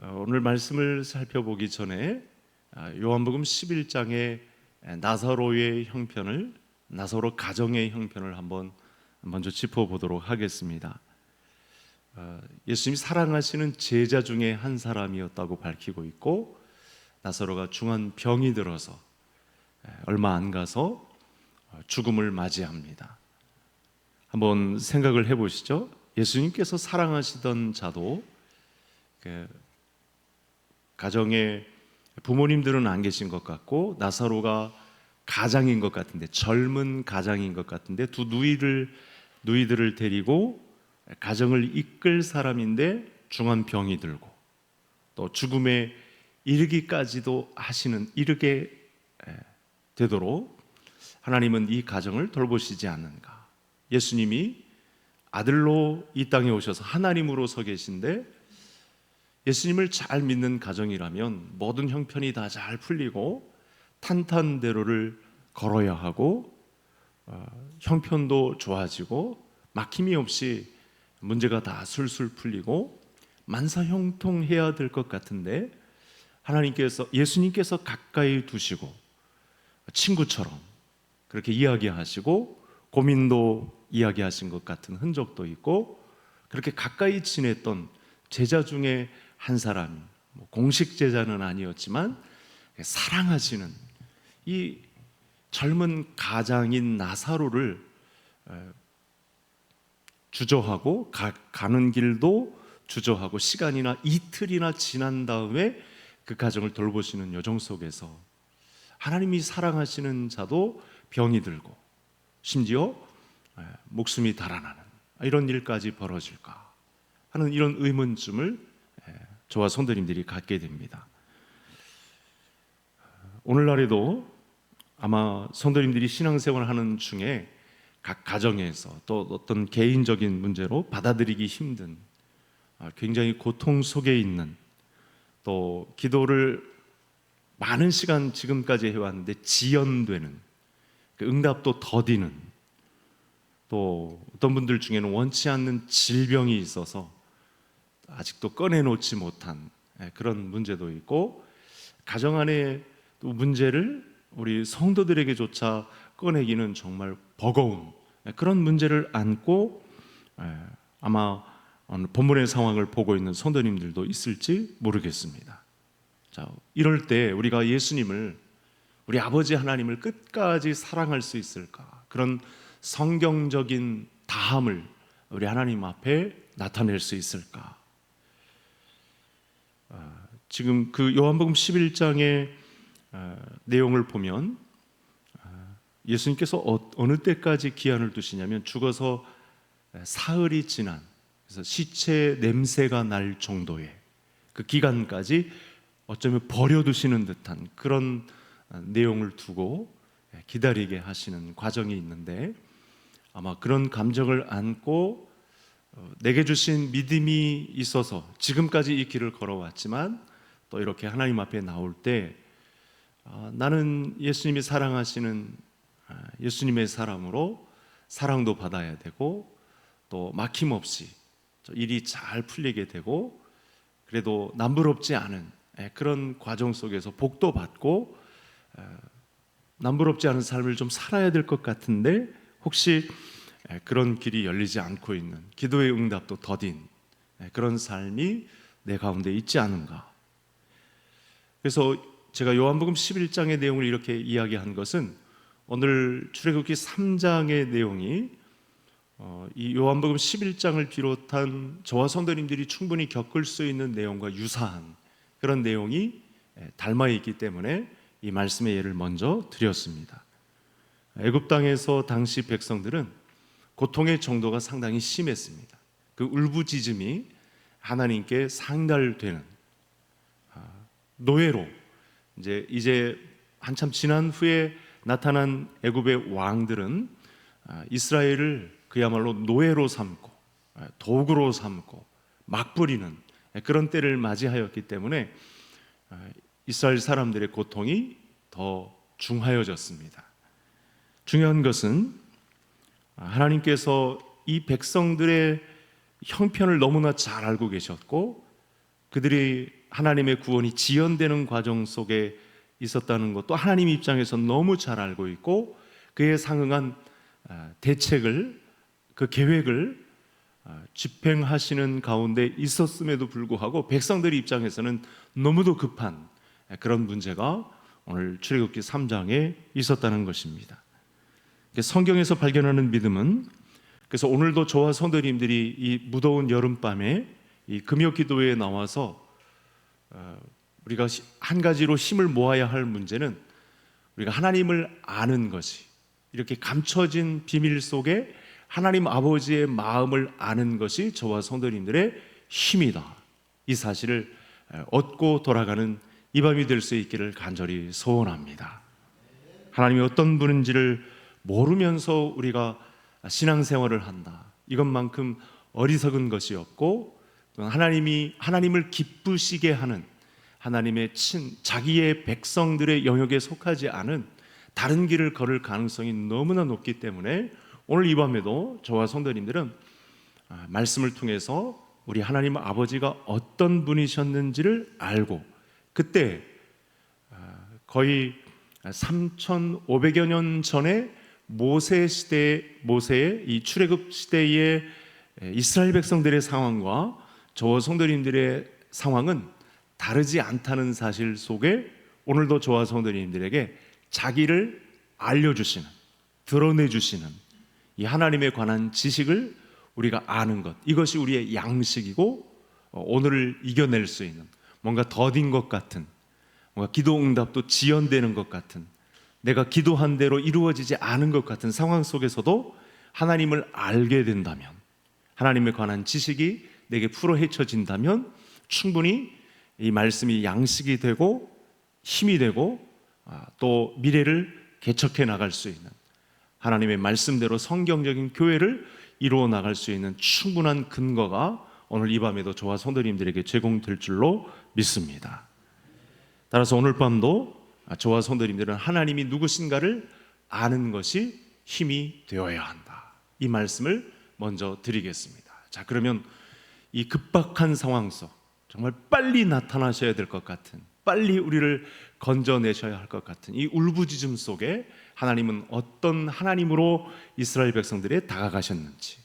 오늘 말씀을 살펴보기 전에 요한복음 11장의 나사로의 형편을, 나사로 가정의 형편을 한번 먼저 짚어보도록 하겠습니다. 예수님이 사랑하시는 제자 중에 한 사람이었다고 밝히고 있고, 나사로가 중한 병이 들어서 얼마 안 가서 죽음을 맞이합니다. 한번 생각을 해보시죠. 예수님께서 사랑하시던 자도 가정에 부모님들은 안 계신 것 같고, 나사로가 가장인 것 같은데, 젊은 가장인 것 같은데, 두 누이들을 데리고 가정을 이끌 사람인데 중한 병이 들고 또 죽음에 이르기까지도 이르게 되도록 하나님은 이 가정을 돌보시지 않는가. 예수님이 아들로 이 땅에 오셔서 하나님으로 서 계신데, 예수님을 잘 믿는 가정이라면 모든 형편이 다 잘 풀리고 탄탄대로를 걸어야 하고, 형편도 좋아지고 막힘이 없이 문제가 다 술술 풀리고 만사형통해야 될 것 같은데, 예수님께서 가까이 두시고 친구처럼 그렇게 이야기하시고 고민도 이야기하신 것 같은 흔적도 있고, 그렇게 가까이 지냈던 제자 중에 한 사람이, 공식 제자는 아니었지만 사랑하시는 이 젊은 가장인 나사로를 주저하고 가는 길도 주저하고 시간이나 이틀이나 지난 다음에 그 가정을 돌보시는 여정 속에서 하나님이 사랑하시는 자도 병이 들고 심지어 목숨이 달아나는 이런 일까지 벌어질까 하는 이런 의문점을 저와 성도님들이 갖게 됩니다. 오늘날에도 아마 성도님들이 신앙생활을 하는 중에 각 가정에서 또 어떤 개인적인 문제로 받아들이기 힘든, 굉장히 고통 속에 있는, 또 기도를 많은 시간 지금까지 해왔는데 지연되는, 응답도 더디는, 또 어떤 분들 중에는 원치 않는 질병이 있어서 아직도 꺼내놓지 못한 그런 문제도 있고, 가정 안에 또 문제를 우리 성도들에게조차 꺼내기는 정말 버거운 그런 문제를 안고 아마 본문의 상황을 보고 있는 성도님들도 있을지 모르겠습니다. 자, 이럴 때 우리가 예수님을, 우리 아버지 하나님을 끝까지 사랑할 수 있을까? 그런 성경적인 다함을 우리 하나님 앞에 나타낼 수 있을까? 지금 그 요한복음 11장의 내용을 보면 예수님께서 어느 때까지 기한을 두시냐면, 죽어서 사흘이 지난, 그래서 시체 냄새가 날 정도의 그 기간까지 어쩌면 버려두시는 듯한 그런 내용을 두고 기다리게 하시는 과정이 있는데, 아마 그런 감정을 안고 내게 주신 믿음이 있어서 지금까지 이 길을 걸어왔지만, 또 이렇게 하나님 앞에 나올 때 나는 예수님이 사랑하시는 예수님의 사람으로 사랑도 받아야 되고, 또 막힘없이 일이 잘 풀리게 되고, 그래도 남부럽지 않은 그런 과정 속에서 복도 받고 남부럽지 않은 삶을 좀 살아야 될 것 같은데, 혹시 그런 길이 열리지 않고 있는, 기도의 응답도 더딘 그런 삶이 내 가운데 있지 않은가. 그래서 제가 요한복음 11장의 내용을 이렇게 이야기한 것은, 오늘 출애굽기 3장의 내용이 이 요한복음 11장을 비롯한 저와 성도님들이 충분히 겪을 수 있는 내용과 유사한 그런 내용이 닮아 있기 때문에 이 말씀의 예를 먼저 드렸습니다. 애굽 땅에서 당시 백성들은 고통의 정도가 상당히 심했습니다. 그 울부짖음이 하나님께 상달되는, 노예로 이제 한참 지난 후에 나타난 애굽의 왕들은 이스라엘을 그야말로 노예로 삼고 도구로 삼고 막 부리는 그런 때를 맞이하였기 때문에 이스라엘 사람들의 고통이 더 중하여졌습니다. 중요한 것은 하나님께서 이 백성들의 형편을 너무나 잘 알고 계셨고, 그들이 하나님의 구원이 지연되는 과정 속에 있었다는 것도 하나님 입장에서 너무 잘 알고 있고, 그에 상응한 대책을, 그 계획을 집행하시는 가운데 있었음에도 불구하고 백성들의 입장에서는 너무도 급한 그런 문제가 오늘 출애굽기 3장에 있었다는 것입니다. 성경에서 발견하는 믿음은, 그래서 오늘도 저와 성도님들이 이 무더운 여름밤에 이 금요기도회에 나와서 우리가 한 가지로 힘을 모아야 할 문제는, 우리가 하나님을 아는 것이, 이렇게 감춰진 비밀 속에 하나님 아버지의 마음을 아는 것이 저와 성도님들의 힘이다, 이 사실을 얻고 돌아가는 이 밤이 될 수 있기를 간절히 소원합니다. 하나님이 어떤 분인지를 모르면서 우리가 신앙생활을 한다, 이것만큼 어리석은 것이 없고, 하나님을 기쁘시게 하는, 하나님의 자기의 백성들의 영역에 속하지 않은 다른 길을 걸을 가능성이 너무나 높기 때문에 오늘 이 밤에도 저와 성도님들은 말씀을 통해서 우리 하나님 아버지가 어떤 분이셨는지를 알고, 그때 거의 3,500여 년 전에 모세의 이 출애굽 시대의 이스라엘 백성들의 상황과 저와 성도님들의 상황은 다르지 않다는 사실 속에 오늘도 저와 성도님들에게 자기를 알려주시는, 드러내주시는 이 하나님에 관한 지식을 우리가 아는 것, 이것이 우리의 양식이고, 오늘을 이겨낼 수 있는, 뭔가 더딘 것 같은, 뭔가 기도 응답도 지연되는 것 같은, 내가 기도한 대로 이루어지지 않은 것 같은 상황 속에서도 하나님을 알게 된다면, 하나님에 관한 지식이 내게 풀어헤쳐진다면 충분히 이 말씀이 양식이 되고 힘이 되고, 또 미래를 개척해 나갈 수 있는, 하나님의 말씀대로 성경적인 교회를 이루어 나갈 수 있는 충분한 근거가 오늘 이 밤에도 저와 성도님들에게 제공될 줄로 믿습니다. 따라서 오늘 밤도 저와 성도님들은 하나님이 누구신가를 아는 것이 힘이 되어야 한다, 이 말씀을 먼저 드리겠습니다. 자, 그러면 이 급박한 상황 속 정말 빨리 나타나셔야 될 것 같은, 빨리 우리를 건져내셔야 할 것 같은 이 울부짖음 속에 하나님은 어떤 하나님으로 이스라엘 백성들에 다가가셨는지,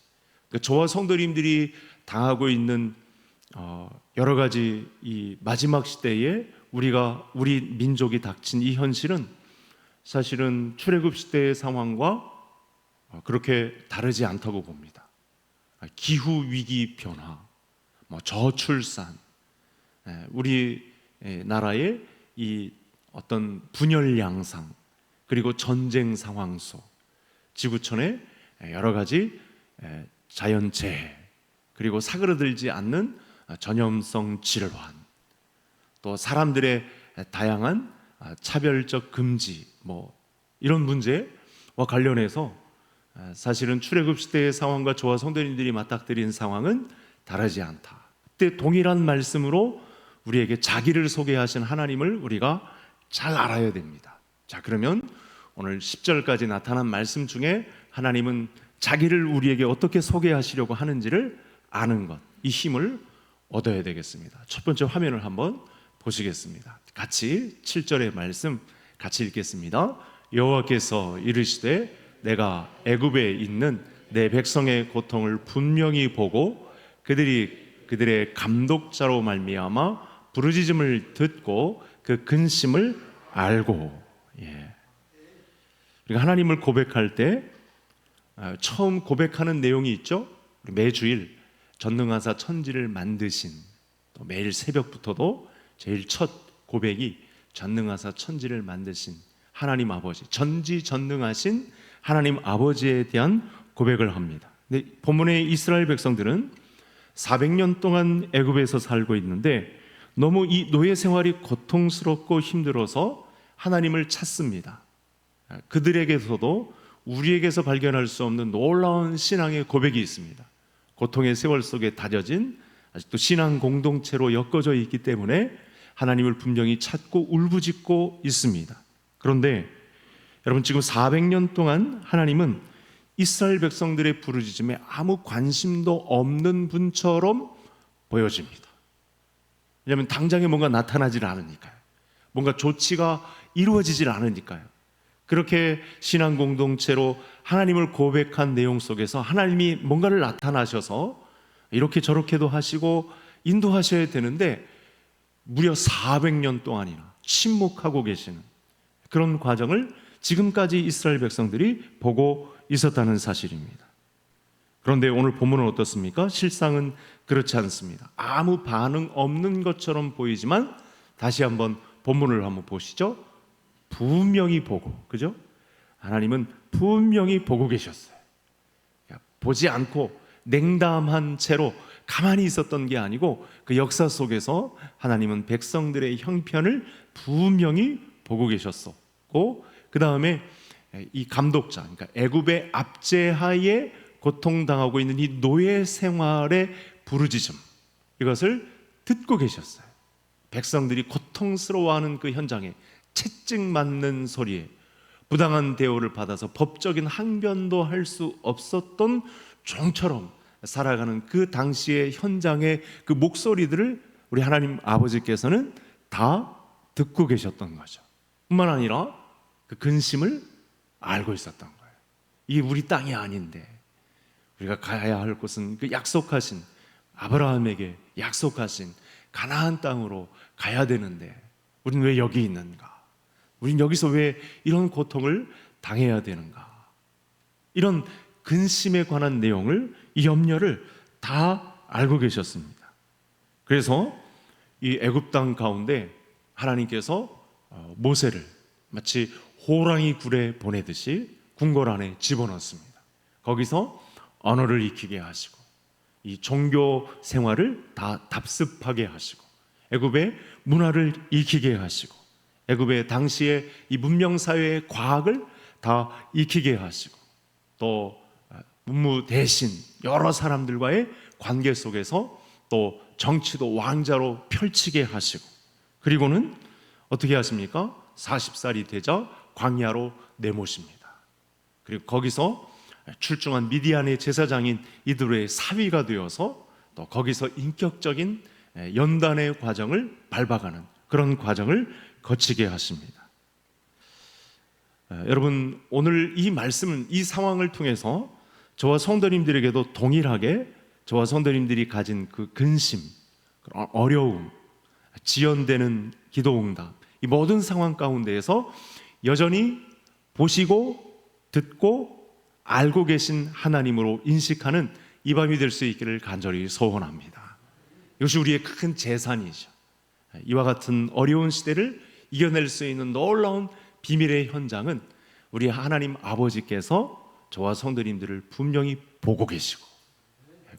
저와 성도님들이 당하고 있는 여러 가지 이 마지막 시대에 우리 민족이 닥친 이 현실은 사실은 출애굽 시대의 상황과 그렇게 다르지 않다고 봅니다. 기후 위기 변화, 저출산, 우리 나라의 이 어떤 분열 양상, 그리고 전쟁 상황 속, 지구촌의 여러 가지 자연재해, 그리고 사그러들지 않는 전염성 질환, 또 사람들의 다양한 차별적 금지, 이런 문제와 관련해서 사실은 출애굽 시대의 상황과 저와 성도님들이 맞닥뜨린 상황은 다르지 않다. 그때 동일한 말씀으로 우리에게 자기를 소개하신 하나님을 우리가 잘 알아야 됩니다. 자, 그러면 오늘 10절까지 나타난 말씀 중에 하나님은 자기를 우리에게 어떻게 소개하시려고 하는지를 아는 것, 이 힘을 얻어야 되겠습니다. 첫 번째 화면을 한번 보시겠습니다. 같이 7절의 말씀 같이 읽겠습니다. 여호와께서 이르시되 내가 애굽에 있는 내 백성의 고통을 분명히 보고 그들의 감독자로 말미암아 부르짖음을 듣고 그 근심을 알고. 우리가 하나님을 고백할 때 처음 고백하는 내용이 있죠. 매주일 전능하사 천지를 만드신, 또 매일 새벽부터도 제일 첫 고백이 전능하사 천지를 만드신 하나님 아버지, 전지전능하신 하나님 아버지에 대한 고백을 합니다. 근데 본문의 이스라엘 백성들은 400년 동안 애굽에서 살고 있는데 너무 이 노예 생활이 고통스럽고 힘들어서 하나님을 찾습니다. 그들에게서도 우리에게서 발견할 수 없는 놀라운 신앙의 고백이 있습니다. 고통의 세월 속에 다져진 아직도 신앙 공동체로 엮어져 있기 때문에 하나님을 분명히 찾고 울부짖고 있습니다. 그런데 여러분, 지금 400년 동안 하나님은 이스라엘 백성들의 부르짖음에 아무 관심도 없는 분처럼 보여집니다. 왜냐하면 당장에 뭔가 나타나질 않으니까요. 뭔가 조치가 이루어지질 않으니까요. 그렇게 신앙 공동체로 하나님을 고백한 내용 속에서 하나님이 뭔가를 나타나셔서 이렇게 저렇게도 하시고 인도하셔야 되는데 무려 400년 동안이나 침묵하고 계시는 그런 과정을 지금까지 이스라엘 백성들이 보고 있었다는 사실입니다. 그런데 오늘 본문은 어떻습니까? 실상은 그렇지 않습니다. 아무 반응 없는 것처럼 보이지만 다시 한번 본문을 한번 보시죠. 분명히 보고, 그죠? 하나님은 분명히 보고 계셨어요. 보지 않고 냉담한 채로 가만히 있었던 게 아니고 그 역사 속에서 하나님은 백성들의 형편을 분명히 보고 계셨었고, 그 다음에 이 감독자, 그러니까 애굽의 압제하에 고통당하고 있는 이 노예 생활의 부르짖음, 이것을 듣고 계셨어요. 백성들이 고통스러워하는 그 현장에 채찍 맞는 소리에 부당한 대우를 받아서 법적인 항변도 할 수 없었던 종처럼 살아가는 그 당시의 현장의 그 목소리들을 우리 하나님 아버지께서는 다 듣고 계셨던 거죠. 뿐만 아니라 그 근심을 알고 있었던 거예요. 이게 우리 땅이 아닌데 우리가 가야 할 곳은 그 약속하신, 아브라함에게 약속하신 가나안 땅으로 가야 되는데 우리는 왜 여기 있는가? 우린 여기서 왜 이런 고통을 당해야 되는가? 이런 근심에 관한 내용을, 이 염려를 다 알고 계셨습니다. 그래서 이 애굽 땅 가운데 하나님께서 모세를 마치 호랑이 굴에 보내듯이 궁궐 안에 집어넣습니다. 거기서 언어를 익히게 하시고 이 종교 생활을 다 답습하게 하시고 애굽의 문화를 익히게 하시고 애굽의 당시의 이 문명 사회의 과학을 다 익히게 하시고 또 문무 대신 여러 사람들과의 관계 속에서 또 정치도 왕자로 펼치게 하시고, 그리고는 어떻게 하십니까? 40살이 되자 광야로 내모십니다. 그리고 거기서 출중한 미디안의 제사장인 이드로의 사위가 되어서 또 거기서 인격적인 연단의 과정을 밟아가는 그런 과정을 거치게 하십니다. 여러분, 오늘 이 말씀은, 이 상황을 통해서 저와 성도님들에게도 동일하게 저와 성도님들이 가진 그 근심, 어려움, 지연되는 기도응답, 이 모든 상황 가운데에서 여전히 보시고 듣고 알고 계신 하나님으로 인식하는 이 밤이 될 수 있기를 간절히 소원합니다. 이것이 우리의 큰 재산이죠. 이와 같은 어려운 시대를 이겨낼 수 있는 놀라운 비밀의 현장은 우리 하나님 아버지께서 저와 성도님들을 분명히 보고 계시고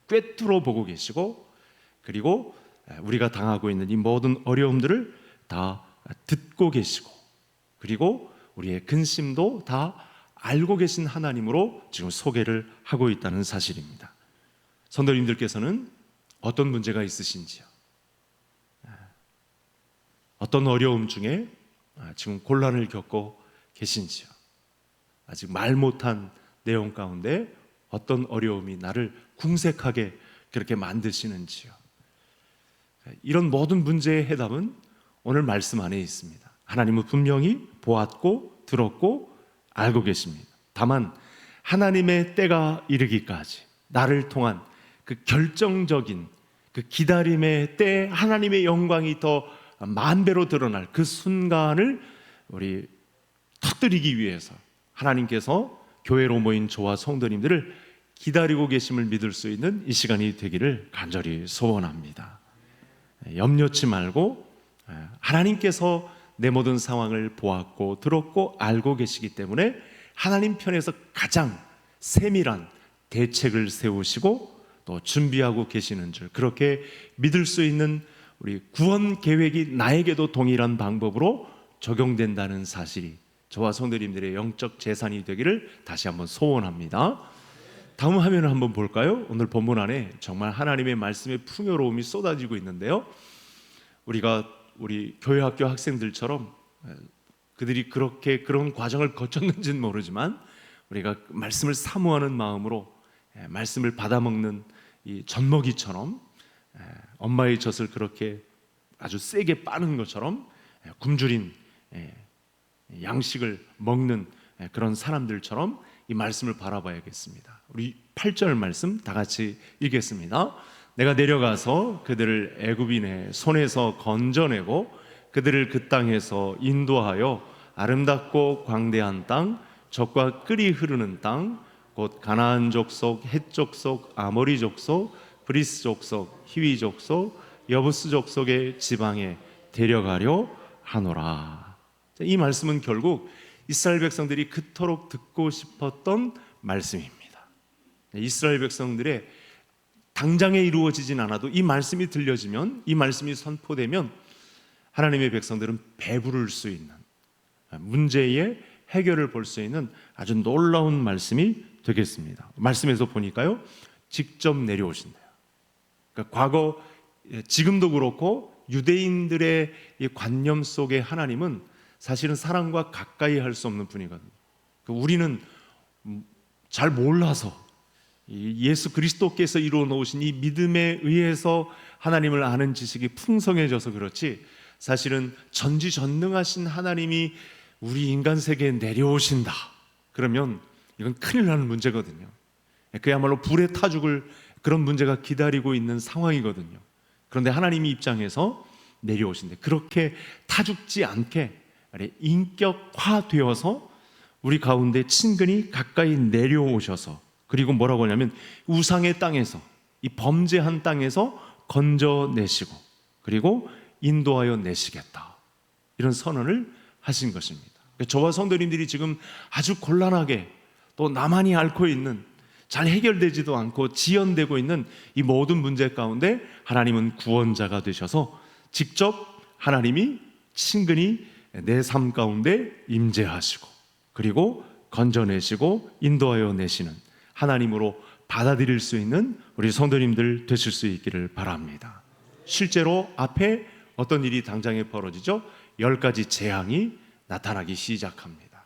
꿰뚫어 보고 계시고, 그리고 우리가 당하고 있는 이 모든 어려움들을 다 듣고 계시고, 그리고 우리의 근심도 다 알고 계신 하나님으로 지금 소개를 하고 있다는 사실입니다. 성도님들께서는 어떤 문제가 있으신지요? 어떤 어려움 중에 지금 곤란을 겪고 계신지요? 아직 말 못한 내용 가운데 어떤 어려움이 나를 궁색하게 그렇게 만드시는지요? 이런 모든 문제의 해답은 오늘 말씀 안에 있습니다. 하나님은 분명히 보았고 들었고 알고 계십니다. 다만 하나님의 때가 이르기까지 나를 통한 그 결정적인 그 기다림의 때, 하나님의 영광이 더 만배로 드러날 그 순간을 우리 터뜨리기 위해서 하나님께서 교회로 모인 저와 성도님들을 기다리고 계심을 믿을 수 있는 이 시간이 되기를 간절히 소원합니다. 염려치 말고 하나님께서 내 모든 상황을 보았고 들었고 알고 계시기 때문에 하나님 편에서 가장 세밀한 대책을 세우시고 또 준비하고 계시는 줄, 그렇게 믿을 수 있는 우리 구원 계획이 나에게도 동일한 방법으로 적용된다는 사실이 저와 성도님들의 영적 재산이 되기를 다시 한번 소원합니다. 다음 화면을 한번 볼까요? 오늘 본문 안에 정말 하나님의 말씀의 풍요로움이 쏟아지고 있는데요, 우리 교회학교 학생들처럼 그들이 그렇게 그런 과정을 거쳤는지는 모르지만 우리가 말씀을 사모하는 마음으로 말씀을 받아먹는 이 젖먹이처럼 엄마의 젖을 그렇게 아주 세게 빠는 것처럼 굶주린 양식을 먹는 그런 사람들처럼 이 말씀을 바라봐야겠습니다. 우리 8절 말씀 다 같이 읽겠습니다. 내가 내려가서 그들을 애굽인의 손에서 건져내고 그들을 그 땅에서 인도하여 아름답고 광대한 땅, 젖과 끓이 흐르는 땅, 곧 가나안 족속, 헷 족속, 아모리 족속, 브리스 족속, 히위 족속, 여부스 족속의 지방에 데려가려 하노라. 이 말씀은 결국 이스라엘 백성들이 그토록 듣고 싶었던 말씀입니다. 이스라엘 백성들의 당장에 이루어지진 않아도 이 말씀이 들려지면, 이 말씀이 선포되면 하나님의 백성들은 배부를 수 있는, 문제의 해결을 볼 수 있는 아주 놀라운 말씀이 되겠습니다. 말씀에서 보니까요, 직접 내려오신대요. 그러니까 과거, 지금도 그렇고 유대인들의 이 관념 속에 하나님은 사실은 사람과 가까이 할 수 없는 분이거든요. 우리는 잘 몰라서 예수 그리스도께서 이루어 놓으신 이 믿음에 의해서 하나님을 아는 지식이 풍성해져서 그렇지, 사실은 전지전능하신 하나님이 우리 인간 세계에 내려오신다 그러면 이건 큰일 나는 문제거든요. 그야말로 불에 타 죽을 그런 문제가 기다리고 있는 상황이거든요. 그런데 하나님이 입장에서 내려오신대. 그렇게 타 죽지 않게 인격화되어서 우리 가운데 친근히 가까이 내려오셔서, 그리고 뭐라고 하냐면 우상의 땅에서, 이 범죄한 땅에서 건져내시고 그리고 인도하여 내시겠다, 이런 선언을 하신 것입니다. 저와 성도님들이 지금 아주 곤란하게, 또 나만이 앓고 있는, 잘 해결되지도 않고 지연되고 있는 이 모든 문제 가운데 하나님은 구원자가 되셔서 직접 하나님이 친근히 내 삶 가운데 임재하시고 그리고 건져내시고 인도하여 내시는 하나님으로 받아들일 수 있는 우리 성도님들 되실 수 있기를 바랍니다. 실제로 앞에 어떤 일이 당장에 벌어지죠? 10가지 재앙이 나타나기 시작합니다.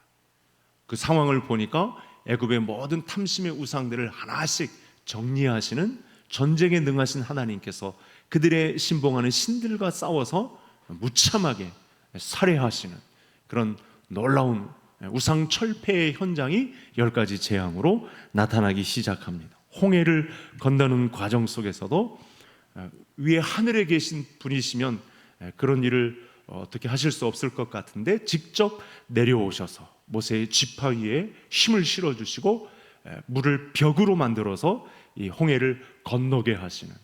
그 상황을 보니까 애굽의 모든 탐심의 우상들을 하나씩 정리하시는, 전쟁에 능하신 하나님께서 그들의 신봉하는 신들과 싸워서 무참하게 살해하시는 그런 놀라운 우상 철폐의 현장이 10가지 재앙으로 나타나기 시작합니다. 홍해를 건너는 과정 속에서도 위에 하늘에 계신 분이시면 그런 일을 어떻게 하실 수 없을 것 같은데 직접 내려오셔서 모세의 지파 위에 힘을 실어주시고 물을 벽으로 만들어서 이 홍해를 건너게 하시는,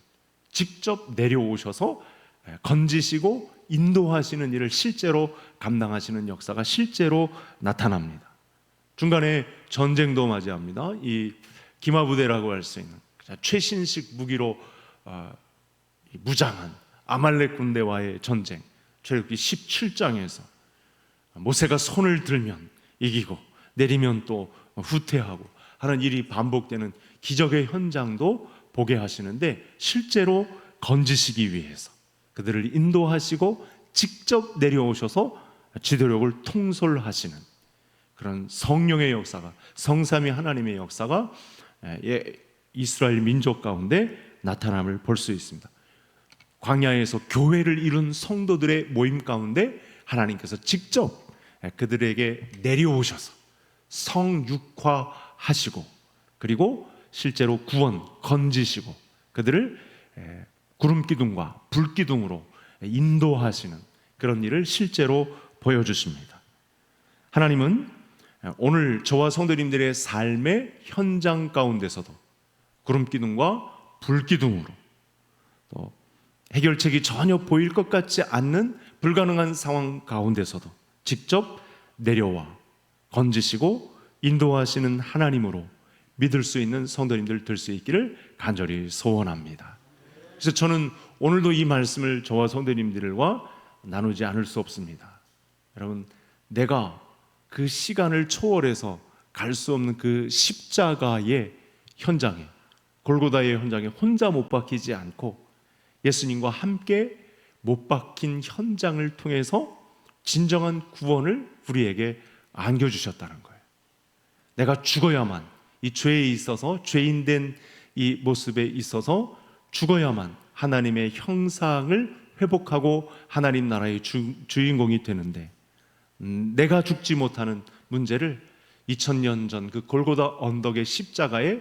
직접 내려오셔서 건지시고 인도하시는 일을 실제로 감당하시는 역사가 실제로 나타납니다. 중간에 전쟁도 맞이합니다. 이 기마부대라고 할 수 있는 최신식 무기로 무장한 아말렉 군대와의 전쟁, 출애굽기 17장에서 모세가 손을 들면 이기고 내리면 또 후퇴하고 하는 일이 반복되는 기적의 현장도 보게 하시는데, 실제로 건지시기 위해서 그들을 인도하시고 직접 내려오셔서 지도력을 통솔하시는 그런 성령의 역사가, 성삼위 하나님의 역사가 이스라엘 민족 가운데 나타남을 볼 수 있습니다. 광야에서 교회를 이룬 성도들의 모임 가운데 하나님께서 직접 그들에게 내려오셔서 성육화하시고 그리고 실제로 구원, 건지시고 그들을 구름기둥과 불기둥으로 인도하시는 그런 일을 실제로 보여주십니다. 하나님은 오늘 저와 성도님들의 삶의 현장 가운데서도 구름기둥과 불기둥으로, 또 해결책이 전혀 보일 것 같지 않는 불가능한 상황 가운데서도 직접 내려와 건지시고 인도하시는 하나님으로 믿을 수 있는 성도님들 될 수 있기를 간절히 소원합니다. 그래서 저는 오늘도 이 말씀을 저와 성도님들과 나누지 않을 수 없습니다. 여러분, 내가 그 시간을 초월해서 갈 수 없는 그 십자가의 현장에, 골고다의 현장에 혼자 못 박히지 않고 예수님과 함께 못 박힌 현장을 통해서 진정한 구원을 우리에게 안겨주셨다는 거예요. 내가 죽어야만, 이 죄에 있어서, 죄인된 이 모습에 있어서 죽어야만 하나님의 형상을 회복하고 하나님 나라의 주인공이 되는데, 내가 죽지 못하는 문제를 2000년 전 그 골고다 언덕의 십자가에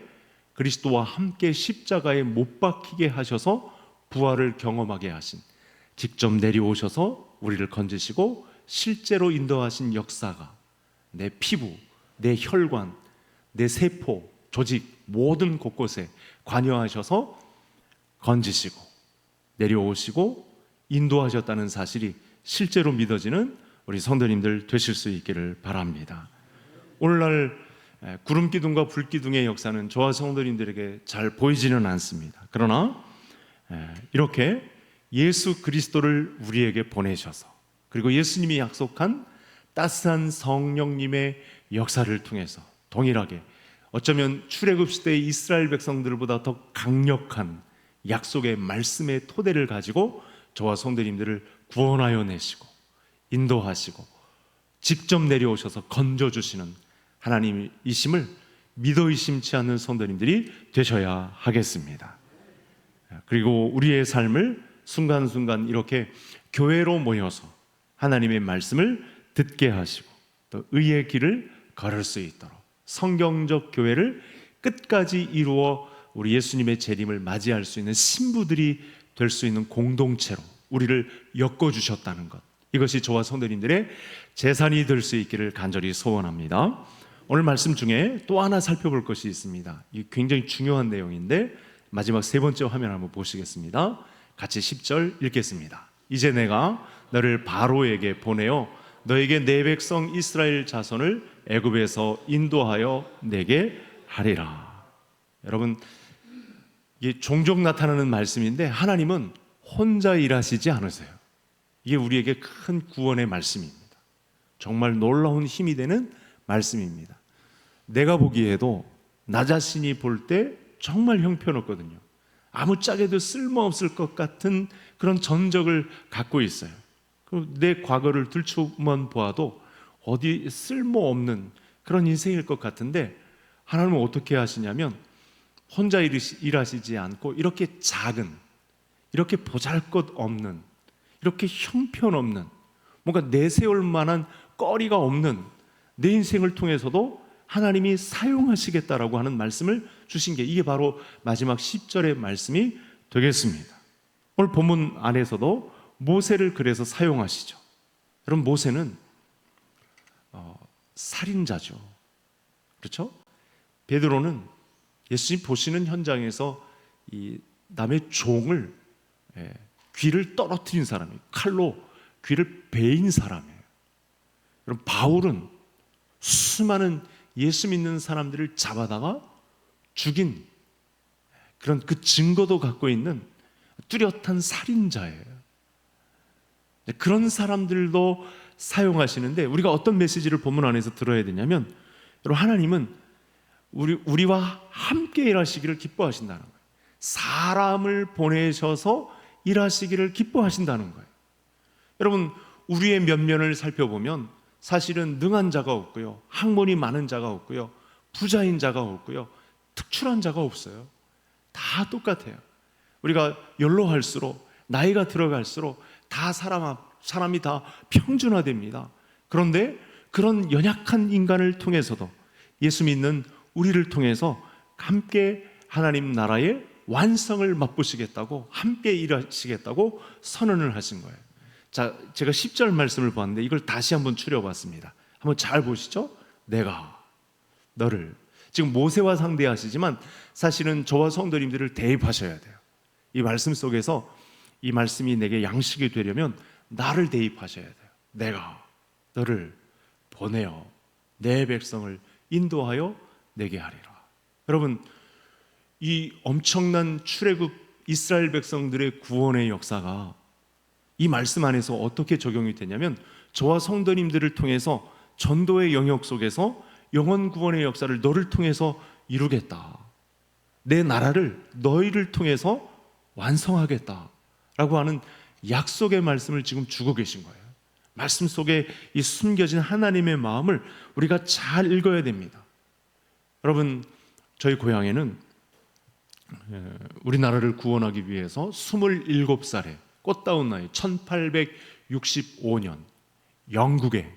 그리스도와 함께 십자가에 못 박히게 하셔서 부활을 경험하게 하신, 직접 내려오셔서 우리를 건지시고 실제로 인도하신 역사가 내 피부, 내 혈관, 내 세포, 조직 모든 곳곳에 관여하셔서 건지시고 내려오시고 인도하셨다는 사실이 실제로 믿어지는 우리 성도님들 되실 수 있기를 바랍니다. 오늘날 구름기둥과 불기둥의 역사는 저와 성도님들에게 잘 보이지는 않습니다. 그러나 이렇게 예수 그리스도를 우리에게 보내셔서, 그리고 예수님이 약속한 따스한 성령님의 역사를 통해서 동일하게 어쩌면 출애굽 시대의 이스라엘 백성들보다 더 강력한 약속의 말씀의 토대를 가지고 저와 성도님들을 구원하여 내시고 인도하시고 직접 내려오셔서 건져주시는 하나님이심을 믿어 의심치 않는 성도님들이 되셔야 하겠습니다. 그리고 우리의 삶을 순간순간 이렇게 교회로 모여서 하나님의 말씀을 듣게 하시고 또 의의 길을 걸을 수 있도록 성경적 교회를 끝까지 이루어 우리 예수님의 재림을 맞이할 수 있는 신부들이 될 수 있는 공동체로 우리를 엮어주셨다는 것, 이것이 저와 성도님들의 재산이 될 수 있기를 간절히 소원합니다. 오늘 말씀 중에 또 하나 살펴볼 것이 있습니다. 이 굉장히 중요한 내용인데 마지막 세 번째 화면 한번 보시겠습니다. 같이 10절 읽겠습니다. 이제 내가 너를 바로에게 보내어 너에게 내 백성 이스라엘 자손을 애굽에서 인도하여 내게 하리라. 여러분, 이게 종종 나타나는 말씀인데 하나님은 혼자 일하시지 않으세요. 이게 우리에게 큰 구원의 말씀입니다. 정말 놀라운 힘이 되는 말씀입니다. 내가 보기에도 나 자신이 볼 때 정말 형편없거든요. 아무짝에도 쓸모없을 것 같은 그런 전적을 갖고 있어요. 내 과거를 들추만 보아도 어디 쓸모없는 그런 인생일 것 같은데 하나님은 어떻게 하시냐면 혼자 일하시지 않고 이렇게 작은, 이렇게 보잘것없는, 이렇게 형편없는, 뭔가 내세울 만한 거리가 없는 내 인생을 통해서도 하나님이 사용하시겠다라고 하는 말씀을 주신 게 이게 바로 마지막 10절의 말씀이 되겠습니다. 오늘 본문 안에서도 모세를 그래서 사용하시죠. 여러분, 모세는 살인자죠. 그렇죠? 베드로는 예수님 보시는 현장에서 이 남의 종을, 귀를 떨어뜨린 사람이에요. 칼로 귀를 베인 사람이에요. 여러분, 바울은 수많은 예수 믿는 사람들을 잡아다가 죽인 그런 그 증거도 갖고 있는 뚜렷한 살인자예요. 그런 사람들도 사용하시는데 우리가 어떤 메시지를 본문 안에서 들어야 되냐면, 여러분, 하나님은 우리와 함께 일하시기를 기뻐하신다는 거예요. 사람을 보내셔서 일하시기를 기뻐하신다는 거예요. 여러분, 우리의 면면을 살펴보면 사실은 능한 자가 없고요, 학문이 많은 자가 없고요, 부자인 자가 없고요, 특출한 자가 없어요. 다 똑같아요. 우리가 연로할수록, 나이가 들어갈수록 다 사람이 다 평준화됩니다. 그런데 그런 연약한 인간을 통해서도 예수 믿는 우리를 통해서 함께 하나님 나라의 완성을 맛보시겠다고, 함께 일하시겠다고 선언을 하신 거예요. 자, 제가 10절 말씀을 봤는데 이걸 다시 한번 추려봤습니다. 한번 잘 보시죠. 내가 너를, 지금 모세와 상대하시지만 사실은 저와 성도님들을 대입하셔야 돼요. 이 말씀 속에서 이 말씀이 내게 양식이 되려면 나를 대입하셔야 돼요. 내가 너를 보내어 내 백성을 인도하여 내게 하리라. 여러분, 이 엄청난 출애굽 이스라엘 백성들의 구원의 역사가 이 말씀 안에서 어떻게 적용이 되냐면, 저와 성도님들을 통해서 전도의 영역 속에서 영원 구원의 역사를 너를 통해서 이루겠다, 내 나라를 너희를 통해서 완성하겠다라고 하는 약속의 말씀을 지금 주고 계신 거예요. 말씀 속에 이 숨겨진 하나님의 마음을 우리가 잘 읽어야 됩니다. 여러분, 저희 고향에는 우리나라를 구원하기 위해서 27살에 꽃다운 나이 1865년 영국에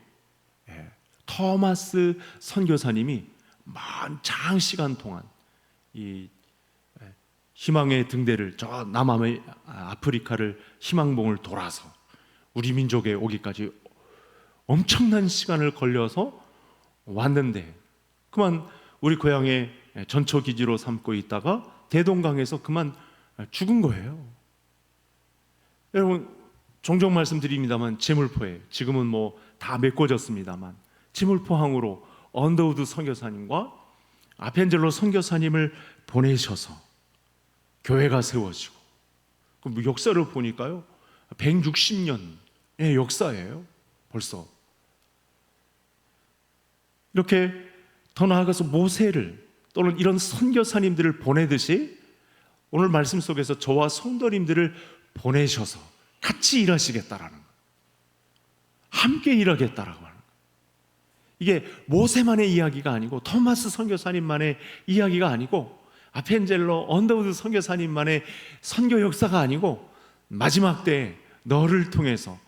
토마스 선교사님이 장시간 동안 이 희망의 등대를 저 남아프리카를 희망봉을 돌아서 우리 민족에 오기까지 엄청난 시간을 걸려서 왔는데 그만 우리 고향에 전초기지로 삼고 있다가 대동강에서 그만 죽은 거예요. 여러분 종종 말씀드립니다만 제물포에 지금은 뭐 다 메꿔졌습니다만 제물포항으로 언더우드 선교사님과 아펜젤로 선교사님을 보내셔서 교회가 세워지고 그 역사를 보니까요 160년의 역사예요. 벌써 이렇게 더 나아가서 모세를 또는 이런 선교사님들을 보내듯이 오늘 말씀 속에서 저와 성도님들을 보내셔서 같이 일하시겠다라는 거예요. 함께 일하겠다라고 하는 거예요. 이게 모세만의 이야기가 아니고 토마스 선교사님만의 이야기가 아니고 아펜젤로 언더우드 선교사님만의 선교 역사가 아니고 마지막 때 너를 통해서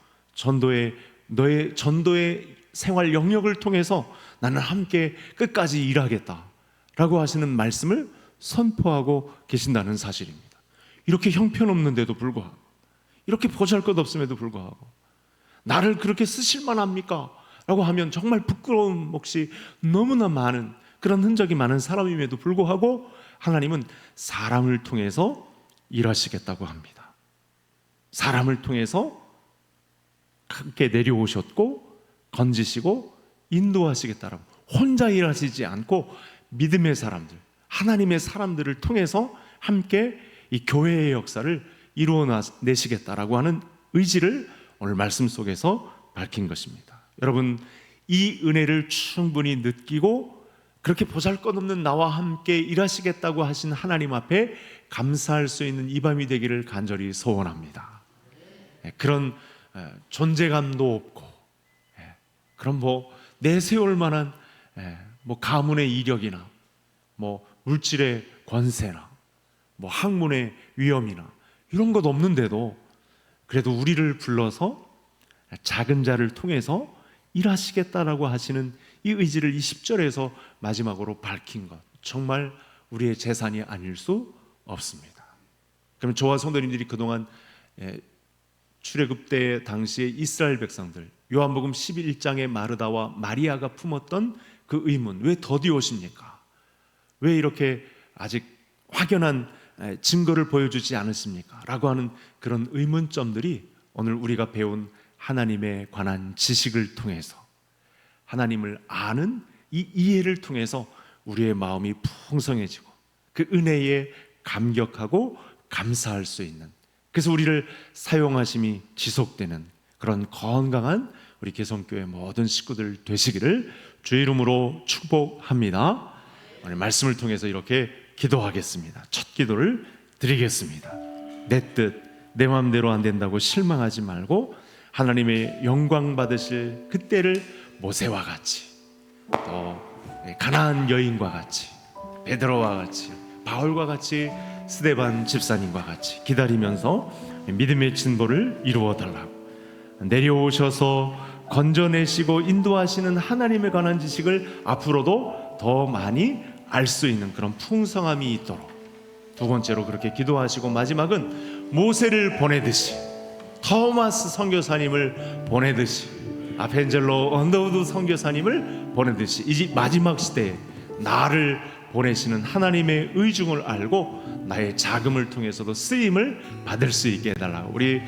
너의 전도의 생활 영역을 통해서 나는 함께 끝까지 일하겠다라고 하시는 말씀을 선포하고 계신다는 사실입니다. 이렇게 형편없는데도 불구하고 이렇게 보잘것없음에도 불구하고 나를 그렇게 쓰실 만합니까? 라고 하면 정말 부끄러움 몫이 너무나 많은 그런 흔적이 많은 사람임에도 불구하고 하나님은 사람을 통해서 일하시겠다고 합니다. 사람을 통해서 함께 내려오셨고 건지시고 인도하시겠다라고 혼자 일하시지 않고 믿음의 사람들, 하나님의 사람들을 통해서 함께 이 교회의 역사를 이루어내시겠다라고 하는 의지를 오늘 말씀 속에서 밝힌 것입니다. 여러분 이 은혜를 충분히 느끼고 그렇게 보잘것없는 나와 함께 일하시겠다고 하신 하나님 앞에 감사할 수 있는 이 밤이 되기를 간절히 소원합니다. 그런 존재감도 없고 그런 뭐 내세울 만한 뭐 가문의 이력이나 뭐 물질의 권세나 뭐 학문의 위엄이나 이런 것 없는데도 그래도 우리를 불러서 작은 자를 통해서 일하시겠다라고 하시는 이 의지를 이 10절에서 마지막으로 밝힌 것 정말 우리의 재산이 아닐 수 없습니다. 그럼 저와 성도님들이 그동안 출애굽 때 당시의 이스라엘 백성들 요한복음 11장의 마르다와 마리아가 품었던 그 의문, 왜 더디 오십니까? 왜 이렇게 아직 확연한 증거를 보여주지 않으십니까? 라고 하는 그런 의문점들이 오늘 우리가 배운 하나님에 관한 지식을 통해서 하나님을 아는 이 이해를 통해서 우리의 마음이 풍성해지고 그 은혜에 감격하고 감사할 수 있는, 그래서 우리를 사용하심이 지속되는 그런 건강한 우리 개성교회 모든 식구들 되시기를 주의 이름으로 축복합니다. 오늘 말씀을 통해서 이렇게 기도하겠습니다. 첫 기도를 드리겠습니다. 내 뜻, 내 마음대로 안 된다고 실망하지 말고 하나님의 영광 받으실 그때를 모세와 같이, 또 가나안 여인과 같이, 베드로와 같이, 바울과 같이, 스데반 집사님과 같이 기다리면서 믿음의 진보를 이루어 달라고, 내려오셔서 건져내시고 인도하시는 하나님에 관한 지식을 앞으로도 더 많이 알 수 있는 그런 풍성함이 있도록, 두 번째로 그렇게 기도하시고 마지막은 모세를 보내듯이, 토마스 선교사님을 보내듯이, 아펜젤로 언더우드 선교사님을 보내듯이 이 마지막 시대에 나를 보내시는 하나님의 의중을 알고 나의 자금을 통해서도 쓰임을 받을 수 있게 해달라고 우리